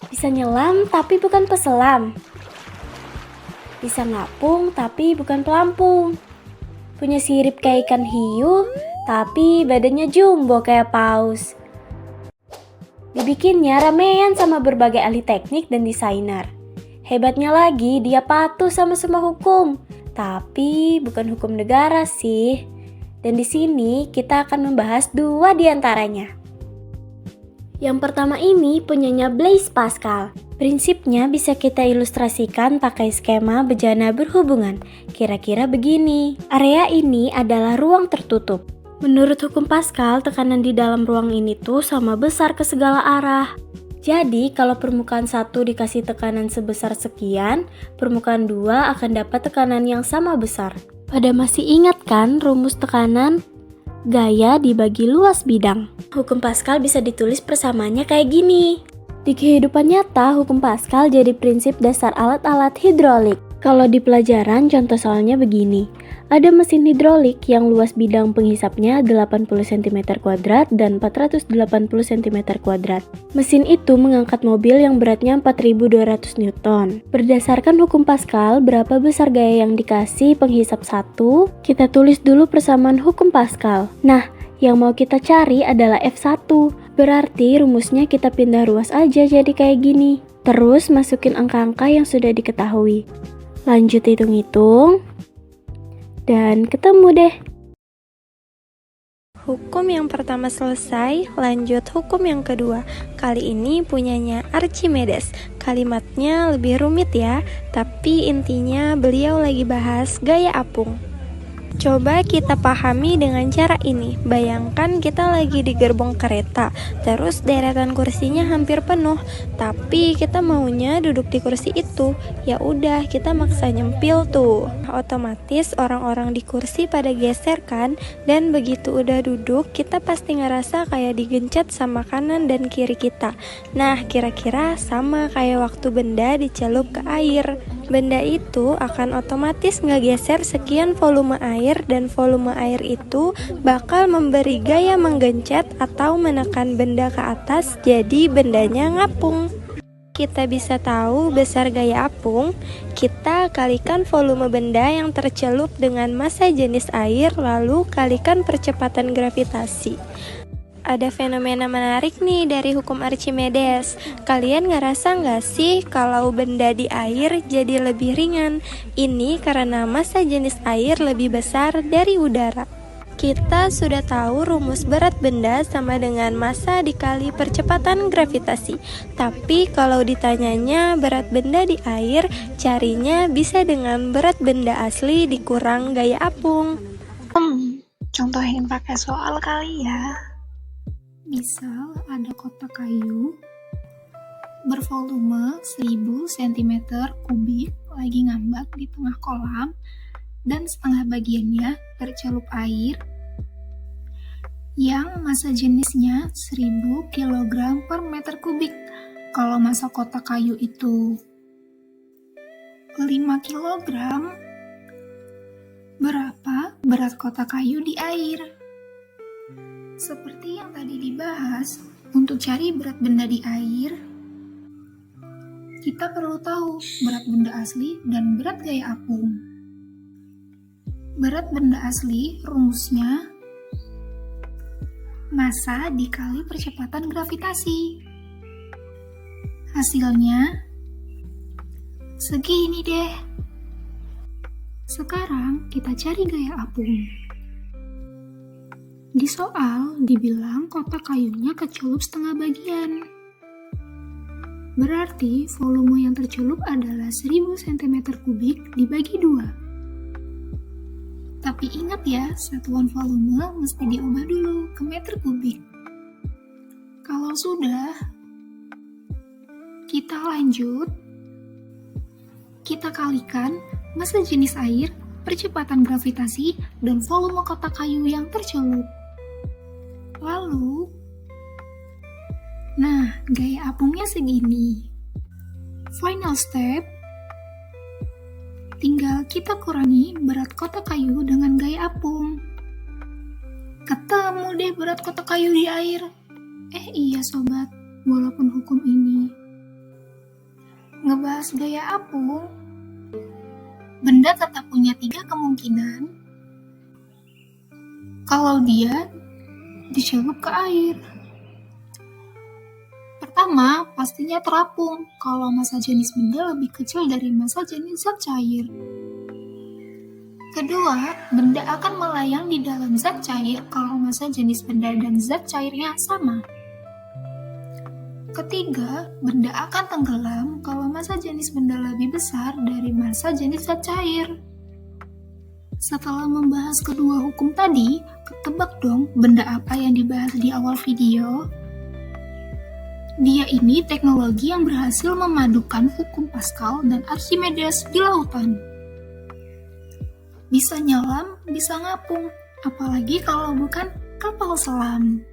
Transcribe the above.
Bisa nyelam tapi bukan peselam. Bisa ngapung tapi bukan pelampung. Punya sirip kayak ikan hiu, tapi badannya jumbo kayak paus. Dibikinnya ramean sama berbagai ahli teknik dan desainer. Hebatnya lagi, dia patuh sama semua hukum. Tapi bukan hukum negara sih. Dan di sini kita akan membahas dua di antaranya. Yang pertama ini punyanya Blaise Pascal. Prinsipnya bisa kita ilustrasikan pakai skema bejana berhubungan. Kira-kira begini. Area ini adalah ruang tertutup. Menurut hukum Pascal, tekanan di dalam ruang ini tuh sama besar ke segala arah. Jadi, kalau permukaan 1 dikasih tekanan sebesar sekian, permukaan 2 akan dapat tekanan yang sama besar. Pada masih ingat kan rumus tekanan? Gaya dibagi luas bidang. Hukum Pascal bisa ditulis persamaannya kayak gini. Di kehidupan nyata, hukum Pascal jadi prinsip dasar alat-alat hidrolik. Kalau di pelajaran, contoh soalnya begini. Ada mesin hidrolik yang luas bidang penghisapnya 80 cm² dan 480 cm². Mesin itu mengangkat mobil yang beratnya 4200 Newton. Berdasarkan hukum Pascal, berapa besar gaya yang dikasih penghisap 1? Kita tulis dulu persamaan hukum Pascal. Nah, yang mau kita cari adalah F1. Berarti rumusnya kita pindah ruas aja jadi kayak gini. Terus masukin angka-angka yang sudah diketahui. Lanjut hitung-hitung. Dan ketemu deh. Hukum yang pertama selesai, lanjut hukum yang kedua. Kali ini punyanya Archimedes. Kalimatnya lebih rumit ya, tapi intinya beliau lagi bahas gaya apung. Coba kita pahami dengan cara ini. Bayangkan kita lagi di gerbong kereta, terus deretan kursinya hampir penuh, tapi kita maunya duduk di kursi itu. Ya udah, kita maksa nyempil tuh. Otomatis orang-orang di kursi pada geser kan, dan begitu udah duduk, kita pasti ngerasa kayak digencet sama kanan dan kiri kita. Nah, kira-kira sama kayak waktu benda dicelup ke air. Benda itu akan otomatis ngegeser sekian volume air, dan volume air itu bakal memberi gaya menggencet atau menekan benda ke atas, jadi bendanya ngapung. Kita bisa tahu besar gaya apung, kita kalikan volume benda yang tercelup dengan massa jenis air, lalu kalikan percepatan gravitasi. Ada fenomena menarik nih dari hukum Archimedes. Kalian ngerasa nggak sih kalau benda di air jadi lebih ringan? Ini karena massa jenis air lebih besar dari udara. Kita sudah tahu rumus berat benda sama dengan massa dikali percepatan gravitasi. Tapi kalau ditanyanya berat benda di air, carinya bisa dengan berat benda asli dikurang gaya apung. Contohin pakai soal kali ya. Misal ada kotak kayu bervolume 1000 cm3 lagi ngambak di tengah kolam dan setengah bagiannya tercelup air yang massa jenisnya 1000 kg per meter kubik. Kalau massa kotak kayu itu 5 kg, berapa berat kotak kayu di air? Seperti yang tadi dibahas, untuk cari berat benda di air, kita perlu tahu berat benda asli dan berat gaya apung. Berat benda asli rumusnya massa dikali percepatan gravitasi. Hasilnya segini deh. Sekarang kita cari gaya apung. Di soal dibilang kotak kayunya kecelup setengah bagian. Berarti volume yang tercelup adalah 1000 cm3 dibagi 2. Tapi ingat ya, satuan volume mesti diubah dulu ke meter kubik. Kalau sudah, kita lanjut. Kita kalikan massa jenis air, percepatan gravitasi, dan volume kotak kayu yang tercelup. Lalu, nah, gaya apungnya segini. Final step, tinggal kita kurangi berat kotak kayu dengan gaya apung. Ketemu deh berat kotak kayu di air. Iya sobat, walaupun hukum ini bahas gaya apung, benda tetap punya 3 kemungkinan kalau dia dicelup ke air. Pertama, pastinya terapung kalau massa jenis benda lebih kecil dari massa jenis zat cair. Kedua, benda akan melayang di dalam zat cair kalau massa jenis benda dan zat cairnya sama. Ketiga, benda akan tenggelam kalau massa jenis benda lebih besar dari massa jenis zat cair. Setelah membahas kedua hukum tadi, ketebak dong benda apa yang dibahas di awal video? Dia ini teknologi yang berhasil memadukan hukum Pascal dan Archimedes di lautan. Bisa nyelam, bisa ngapung, apalagi kalau bukan kapal selam.